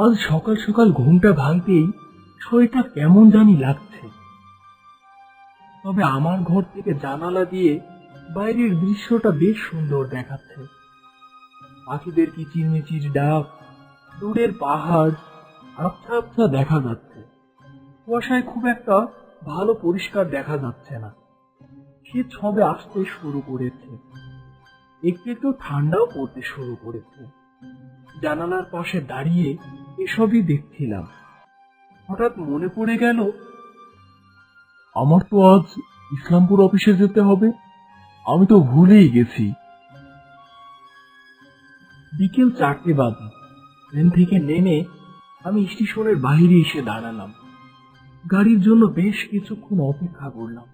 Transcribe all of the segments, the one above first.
আজ সকাল সকাল ঘুমটা ভাঙতেই শরীরটা কেমন জানি লাগছে। তবে আমার ঘর থেকে জানালা দিয়ে বাইরের দৃশ্যটা বেশ সুন্দর দেখাচ্ছে। পাখিদের কিচিরমিচির ডাক, দূরের পাহাড় আবছা আবছা দেখা যাচ্ছে। কুয়াশায় খুব একটা ভালো পরিষ্কার দেখা যাচ্ছে না। শীত সবে আসতে শুরু করেছে, একটু একটু ঠান্ডাও পড়তে শুরু করেছে। জানালার পাশে দাঁড়িয়ে এসবই দেখছিলাম। হঠাৎ মনে পড়ে গেল, আমার তো আজ ইসলামপুর অফিসে যেতে হবে। আমি তো ভুলেই গেছি। বিকেল 4টে বাজে। ট্রেন থেকে নেমে আমি স্টেশনের বাইরে এসে দাঁড়ালাম। গাড়ির জন্য বেশ কিছুক্ষণ অপেক্ষা করলাম।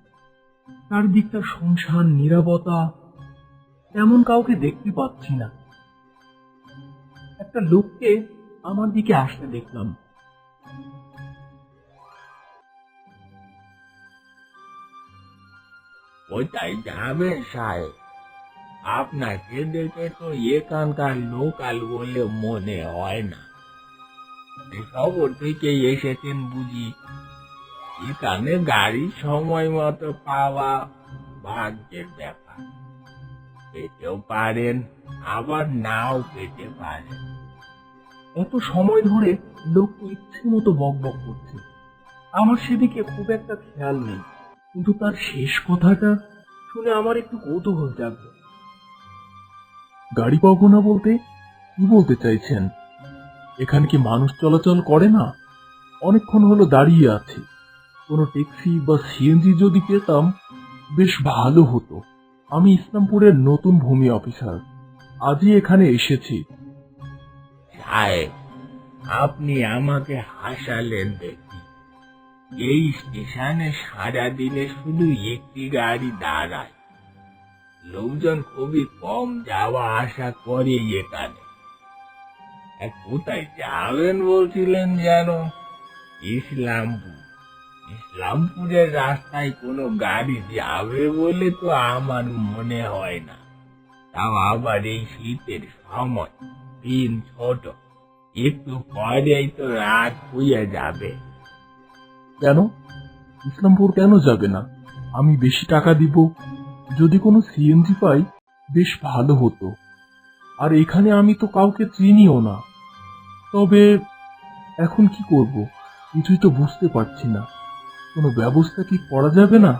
চারদিকটা শুনশান, নীরবতা, তেমন কাউকে দেখতে পাচ্ছি না। একটা লোককে আমার দিকে আসতে দেখলাম। কোথায় যাবেন সাহেব? আপনাকে দেখে তো এখানকার লোকাল বলে মনে হয় না। শহর থেকে এসেছেন বুঝি? এখানে গাড়ি সময় মতো পাওয়া ভাগ্যের ব্যাপার। পেতেও পারেন, আবার নাও পেতে পারেন। এত সময় ধরে লোকটি ইচ্ছে মতো বক বক করছে। আমার সেদিকে খুব একটা খেয়াল নেই, কিন্তু তার শেষ কথাটা শুনে আমার একটু কৌতূহল জাগলো। গাড়ি পাবো না বলতে কি বলতে চাইছেন? এখানে কি মানুষ চলাচল করে না? অনেকক্ষণ হলো দাঁড়িয়ে আছি। কোনো ট্যাক্সি বা সিএনজি যদি পেতাম বেশ ভালো হতো। আমি ইসলামপুরের নতুন ভূমি অফিসার, আজই এখানে এসেছি। সাহেব, আপনি আমাকে হাসালেন দেখি। এই স্টেশনে সারাদিনে শুধু একটি গাড়ি দাঁড়ায়। লোকজন খুবই কম যাওয়া আসা করে এখানে। কোথায় যাবেন বলছিলেন যেন? ইসলামপুর। ইসলামপুরের রাস্তায় কোনো গাড়ি যাবে বলে তো আমার মনে হয় না। তাও আবার এই শীতের সময়, দিন ছোট, একটু পরেই তো রাত হয়ে যাবে। কেন? ইসলামপুর কেন যাবে না? আমি বেশি টাকা দিব। যদি কোনো সিএনজি পাই বেশ ভালো হতো। আর এখানে আমি তো কাউকে চিনিও না। তবে এখন কি করব কিছুই তো বুঝতে পারছি না। কোনো ব্যবস্থা কি করা যাবে না?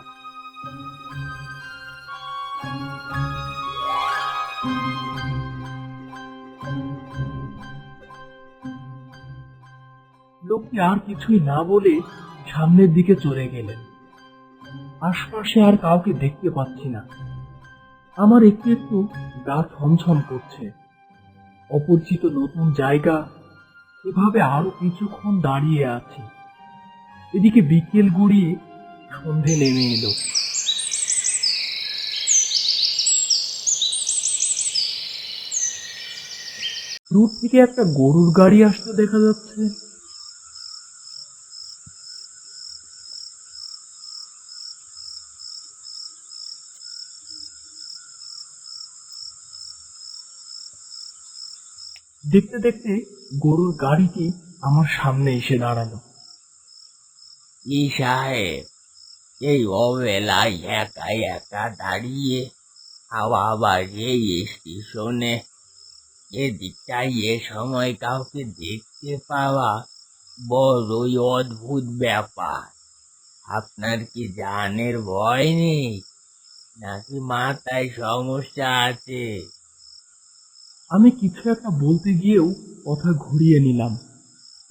লোকটি আর কিছুই না বলে সামনের দিকে চলে গেলেন। আশপাশে আর কাউকে দেখতে পাচ্ছি না। আমার একটু একটু গা ছমছম করছে। অপরিচিত নতুন জায়গা, এভাবে আরো কিছুক্ষণ দাঁড়িয়ে আছি। এদিকে বিকেল গড়িয়ে সন্ধে নেমে এলো। দূর থেকে একটা গরুর গাড়ি আসতে দেখা যাচ্ছে। দেখতে দেখতে গরুর গাড়িটি আমার সামনে এসে দাঁড়ালো। কি সাহেব, এই অবেলায় একা একা দাঁড়িয়ে, আবার এই স্টেশনে, এদিকটাই এ সময় কাউকে দেখতে পাওয়া বড়ই অদ্ভুত ব্যাপার। আপনার কি জানের ভয় নেই, নাকি মাথায় সমস্যা আছে? আমি কিছু একটা বলতে গিয়েও কথা ঘুরিয়ে নিলাম।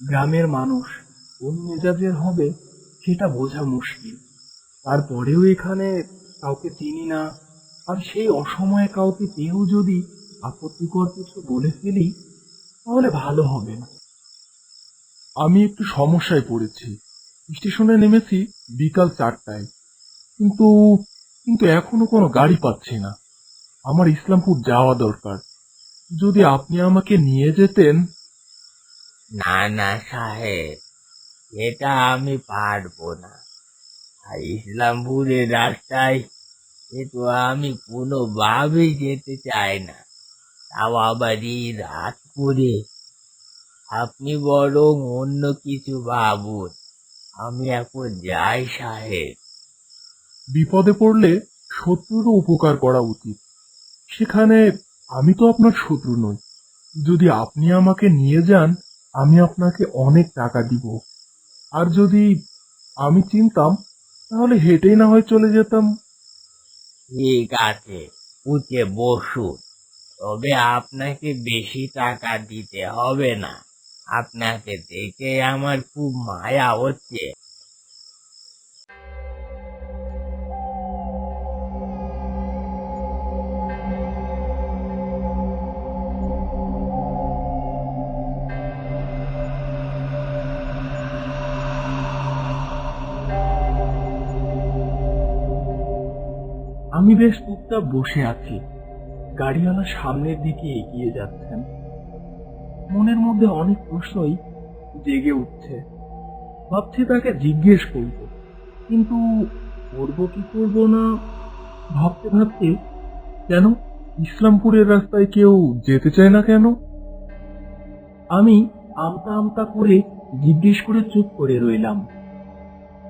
গ্রামের মানুষ কোন মেজাজের হবে সেটা বোঝা মুশকিল। তারপরেও এখানে কাউকে চিনি না, আর সেই অসময়ে কাউকে পেয়েও যদি আপত্তিকর কিছু বলে ফেলি তাহলে ভালো হবে না। আমি একটু সমস্যায় পড়েছি। স্টেশনে নেমেছি বিকাল 4টায়, কিন্তু কিন্তু এখনো কোনো গাড়ি পাচ্ছি না। আমার ইসলামপুর যাওয়া দরকার। যদি আপনি আমাকে নিয়ে যেতেন। না না সাহেব, এটা আমি পারবো না। আর ইসলামপুরের রাস্তায় এ তো আমি কোনোভাবেই যেতে চাই না, তাও আবার এই রাত করে। আপনি বরং অন্য কিছু ভাবুন। আমি এখন যাই সাহেব। বিপদে পড়লে শত্রুরও উপকার করা উচিত। সেখানে আমি তো আপনার শত্রু নই। যদি আপনি আমাকে নিয়ে যান, আমি আপনাকে অনেক টাকা দিব। আর যদি আমি চিনতাম, তাহলে হেঁটেই না হয় চলে যেতাম। ঠিক আছে, উঠে বসুন। তবে আপনাকে বেশি টাকা দিতে হবে না। আপনাকে দেখে আমার খুব মায়া হচ্ছে। আমি বেশ চুপচাপ বসে আছি। গাড়িওয়ালা সামনের দিকে এগিয়ে যাচ্ছেন। মনের মধ্যে অনেক প্রশ্নই জেগে উঠছে। ভাবছি তাকে জিজ্ঞেস করব, কিন্তু করব কি করব না ভাবতে ভাবতে, কেন ইসলামপুরের রাস্তায় কেউ যেতে চায় না কেন? আমি আমতা আমতা করে জিজ্ঞেস করে চুপ করে রইলাম।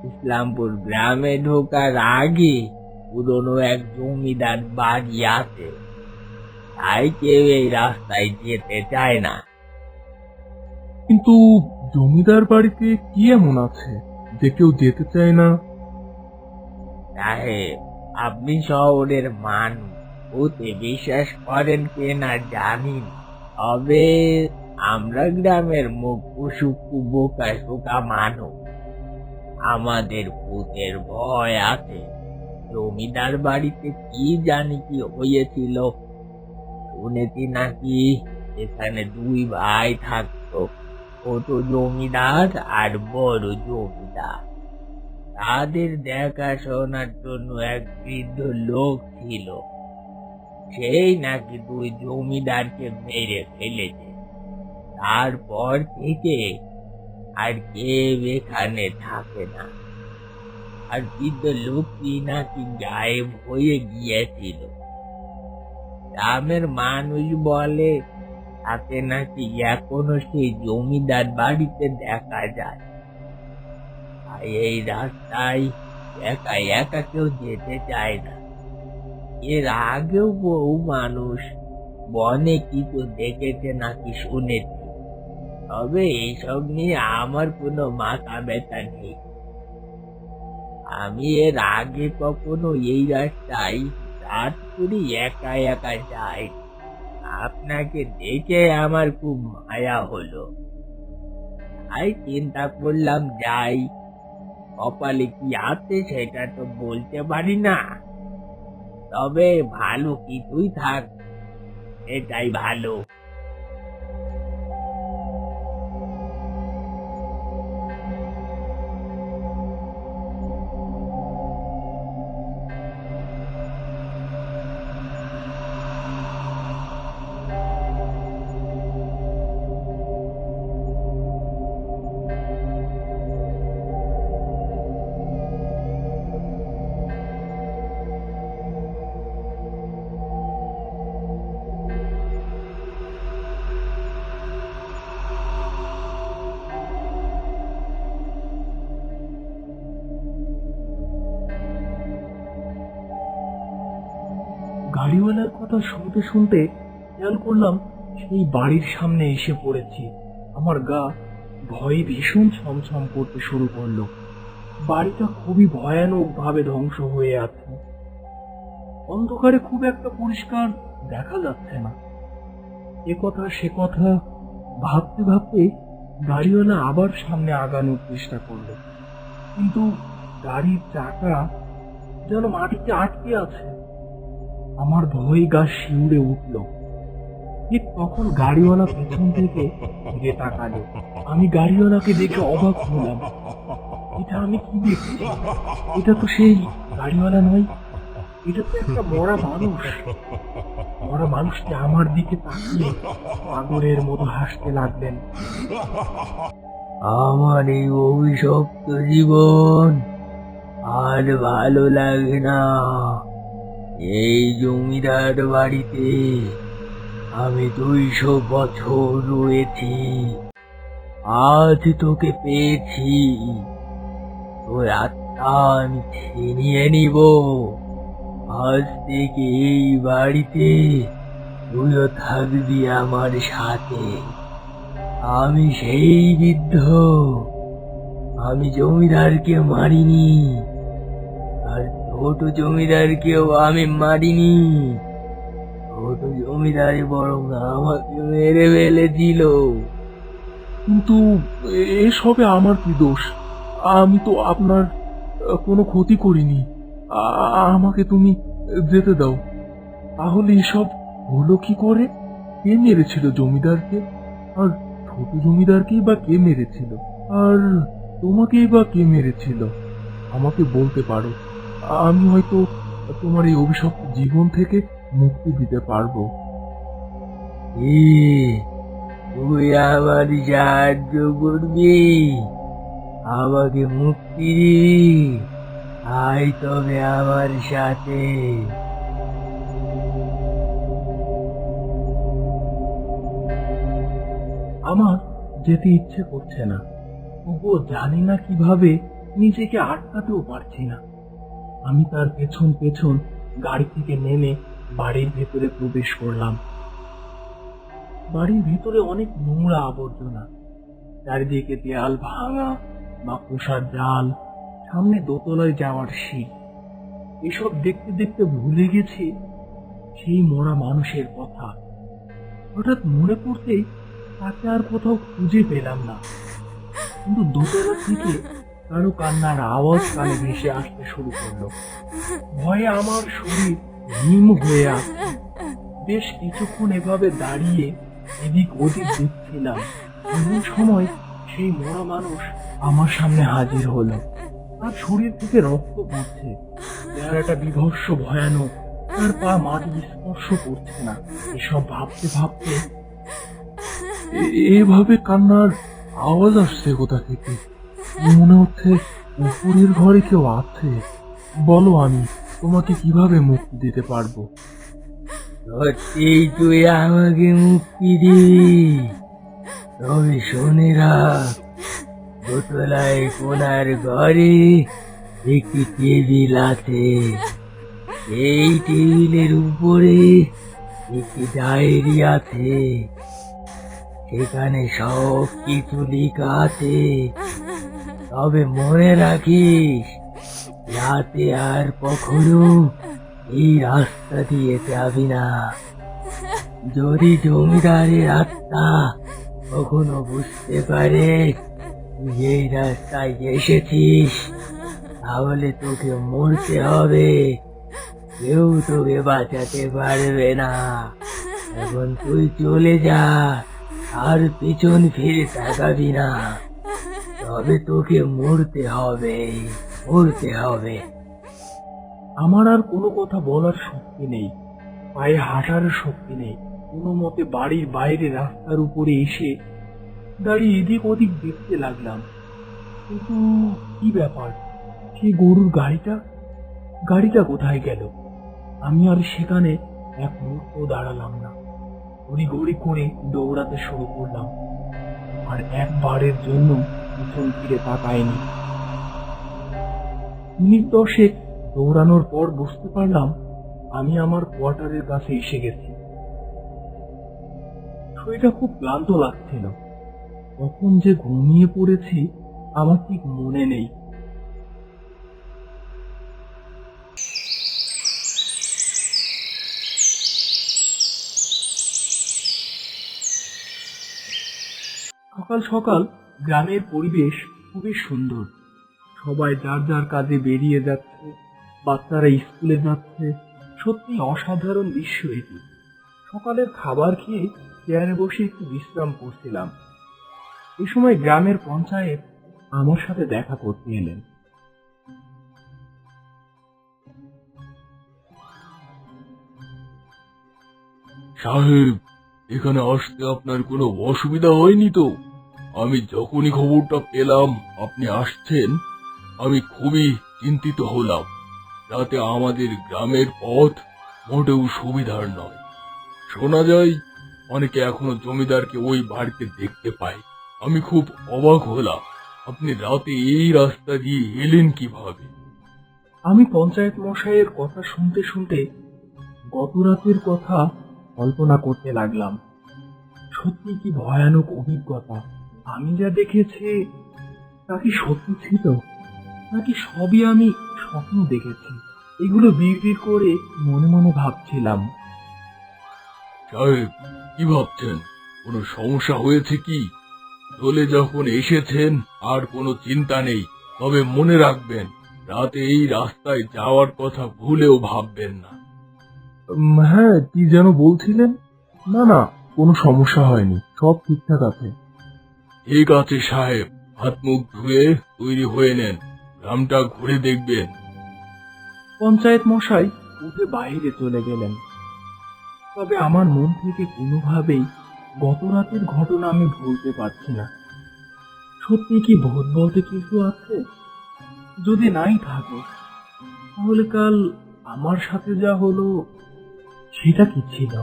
ইসলামপুর গ্রামে ঢোকার আগে পুরনো এক জমিদার বাড়ি আছে, তাই কেউ এই রাস্তায় যেতে চায় না। কিন্তু জমিদার বাড়িতে কি এমন আছে যে কেউ যেতে চায় না? সাহেব, আপনি শহরের মানুষ, ওতে বিশ্বাস করেন কিনা জানি না। তবে আমরা গ্রামের মুখ্য সূক্ষ্ম বোকা শোকা মানুষ, আমাদের ভূতের ভয় আছে। জমিদার বাড়িতে কি জানি কি হয়েছিল, শুনেছি নাকি এখানে দুই ভাই থাকতো, ছোট জমিদার আর বড় জমিদার। তাদের দেখাশোনার জন্য এক বৃদ্ধ লোক ছিল, সেই নাকি দুই জমিদারকে মেরে ফেলেছে। তারপর থেকে আর কেউ এখানে থাকে না। আর বৃদ্ধ লোকটি নাকি গায়েব হয়ে গিয়েছিল। গ্রামের মানুষ বলে তাকে নাকি এখনো সেই জমিদার বাড়িতে দেখা যায়। আর এই রাস্তায় একা একা কেউ যেতে চায় না। এর আগেও বহু মানুষ বনে কিছু দেখেছে নাকি শুনেছি, তবে এইসব নিয়ে আমার কোনো মাথা ব্যথা নেই। আমি এর আগে কখনো এই রাস্তায় রাত করে একা একা যাই। আপনাকে দেখে আমার খুব মায়া হলো, তাই চিন্তা করলাম যাই। কপালে কি আছে সেটা তো বলতে পারি না, তবে ভালো কিছুই থাক, এটাই ভালো। গাড়িওয়ালার কথা শুনতে শুনতে খেয়াল করলাম সেই বাড়ির সামনে এসে পড়েছি। আমার গা ভয়ে ভীষণ ছমছম করতে শুরু করলো। বাড়িটা খুবই ভয়ানক ভাবে ধ্বংস হয়ে আছে। অন্ধকারে খুব একটা পরিষ্কার দেখা যাচ্ছে না। এ কথা সে কথা ভাবতে ভাবতে গাড়িওয়ালা আবার সামনে আগানোর চেষ্টা করলো, কিন্তু গাড়ির চাকা যেন মাটিতে আটকে আছে। আমার ভয়ে গা শিউরে উঠল। ঠিক তখন গাড়িওয়ালা পেছন থেকে ফিরে তাকালো। আমি গাড়িওয়ালাকে দেখে অবাক হলাম। এটা আমি কি দেখছি? এটা তো সেই গাড়িওয়ালা নয়, এটা তো একটা মরা মানুষ। মরা মানুষটি আমার দিকে তাকিয়ে পাগলের মতো হাসতে লাগলেন। আমার এই অভিশপ্ত জীবন আর ভালো লাগে না। এই জমিদার বাড়িতে আমি 200 বছর রয়েছি। আজ তোকে পেয়েছি, তোর আত্মা আমি ছিনিয়ে নিব। আজ থেকে এই বাড়িতে তুইও থাকবি আমার সাথে। আমি সেই বৃদ্ধ, আমি জমিদারকে মারিনি, আর ছোট জমিদারকেও আমি মারিনি। ছোট জমিদার বরং আমাকে মেরে ফেলেছিল। কিন্তু এসবে আমার কি দোষ? আমি তো আপনার কোনো ক্ষতি করিনি। আমাকে তুমি যেতে দাও। তাহলে এসব হলো কি করে? কে মেরেছিল জমিদারকে? আর ছোট জমিদারকেই বা কে মেরেছিল? আর তোমাকেই বা কে মেরেছিল? আমাকে বলতে পারো, আমি হয়তো তোমার এই অভিশপ্ত জীবন থেকে মুক্তি দিতে পারবো। তুই আমার সাহায্য করবি, আমাকে মুক্তি দিবি? আয় তবে আমার সাথে। আমার যেতে ইচ্ছে করছে না, তবুও জানি না কিভাবে নিজেকে আটকাতেও পারছি না। আমি তার পেছন পেছন গাড়ি থেকে নেমে বাড়ির ভেতরে প্রবেশ করলাম। বাড়ির ভেতরে অনেক নোংরা আবর্জনা, চারিদিকে দেয়াল ভাঙা, মাকড়সার জাল, সামনে দোতলায় যাওয়ার সিঁড়ি। এসব দেখতে দেখতে ভুলে গেছি সেই মরা মানুষের কথা। হঠাৎ মনে পড়তেই তাকে আর কোথাও খুঁজে পেলাম না। কিন্তু দোতলা থেকে কারো কান্নার আওয়াজ কানে ভেসে আসতে শুরু করলো। ভয়ে আমার শরীর হিম হয়ে আসছে। বেশ কিছুক্ষণ এভাবে দাঁড়িয়ে এদিক ওদিক দেখছিলাম। এমন সময় সেই মরা মানুষ আমার সামনে হাজির হলো। তার শরীর থেকে রক্ত পড়ছে, চেহারাটা বিভৎস ভয়ানক, তার পা মাটি স্পর্শ করছে না। এসব ভাবতে ভাবতে এভাবে কান্নার আওয়াজ আসছে কোথা থেকে? মনে হচ্ছে উপরের ঘরে কেউ আছে। বলো, আমি তোমাকে কিভাবে মুক্তি দিতে পারবো? সত্যিই তুই আমাকে মুক্তি দিবি? তবে শোনে রাখ, দোতলায় কোনার ঘরে একটি টেবিল আছে। এই টেবিলের উপরে একটি ডায়েরি আছে, সেখানে সব কিছু লেখা আছে। তবে মনে রাখিস, রাতে আর কখনো এই রাস্তা দিয়ে যাবি না। যদি জমিদারের আত্মা কখনো বুঝতে পারে তুই এই রাস্তায় এসেছিস, তাহলে তোকে মরতে হবে, কেউ তোকে বাঁচাতে পারবে না। এখন তুই চলে যা, আর পিছন ফিরে তাকাবি না। তবে তোকে মরতে হবে, মরতে হবে। আমার আর কোনো কথা বলার শক্তি নেই, পায়ে হাঁটার শক্তি নেই। কোনো মতে বাড়ির বাইরে রাস্তার উপরে এসে দাঁড়িয়ে এদিক ওদিক দেখতে লাগলাম। কিন্তু কি ব্যাপার, সেই গরুর গাড়িটা কোথায় গেল? আমি আর সেখানে এক মুহূর্ত দাঁড়ালাম না, ঘড়ি করে দৌড়াতে শুরু করলাম, আর একবারের জন্য পিছন ফিরে তাকায়নি। মিনিট 10 দৌড়ানোর পর বুঝতে পারলাম আমি আমার কোয়ার্টারের কাছে এসে গেছি। শরীরটা খুব ক্লান্ত লাগছিল। কখন যে ঘুমিয়ে পড়েছি আমার ঠিক মনে নেই। সকাল সকাল গ্রামের পরিবেশ খুবই সুন্দর। সবাই যার যার কাজে বেরিয়ে যাচ্ছে, বাচ্চারা স্কুলে যাচ্ছে। সত্যি অসাধারণ দৃশ্য এটি। সকালের খাবার খেয়ে চেয়ারে বসে একটু বিশ্রাম করছিলাম। এই সময় গ্রামের পঞ্চায়েত আমার সাথে দেখা করতে এলেন। সাহেব, এখানে আসতে আপনার কোনো অসুবিধা হয়নি তো? আমি যখনই খবরটা পেলাম আপনি আসছেন, আমি খুবই চিন্তিত হলাম। যাতে আমাদের গ্রামের পথ মোটেও সুবিধার নয়। শোনা যায় অনেকে এখনো জমিদারকে ওই বাড়িতে দেখতে পায়। আমি খুব অবাক হলাম, আপনি রাতে এই রাস্তা দিয়ে এলেন কিভাবে? আমি পঞ্চায়েত মশাইয়ের কথা শুনতে শুনতে গত রাতের কথা কল্পনা করতে লাগলাম। সত্যি কি ভয়ানক অভিজ্ঞতা! আমি যা দেখেছি তা কি সত্যি ছিল, নাকি সবই আমি স্বপ্ন দেখেছি? এগুলো বিড়বিড় করে মনে মনে ভাবছিলাম। সাহেব, কি ভাবছেন? কোনো সমস্যা হয়েছে কি? চলে যখন এসেছেন আর কোনো চিন্তা নেই, তবে মনে রাখবেন রাতে এই রাস্তায় যাওয়ার কথা ভুলেও ভাববেন না। হ্যাঁ, কি যেন বলছিলেন? না না, কোনো সমস্যা হয়নি, সব ঠিকঠাক আছে। ঠিক আছে সাহেব, হাত মুখ ধুয়ে তৈরি হয়ে নেন, গ্রামটা ঘুরে দেখবেন। পঞ্চায়েত মশাই উঠে বাইরে চলে গেলেন। তবে আমার মন থেকে কোনোভাবেই গত রাতের ঘটনা আমি ভুলতে পারছি না। সত্যি কি ভূত বলতে কিছু আছে? যদি নাই থাকে, তাহলে কাল আমার সাথে যা হলো সেটা কি ছিল?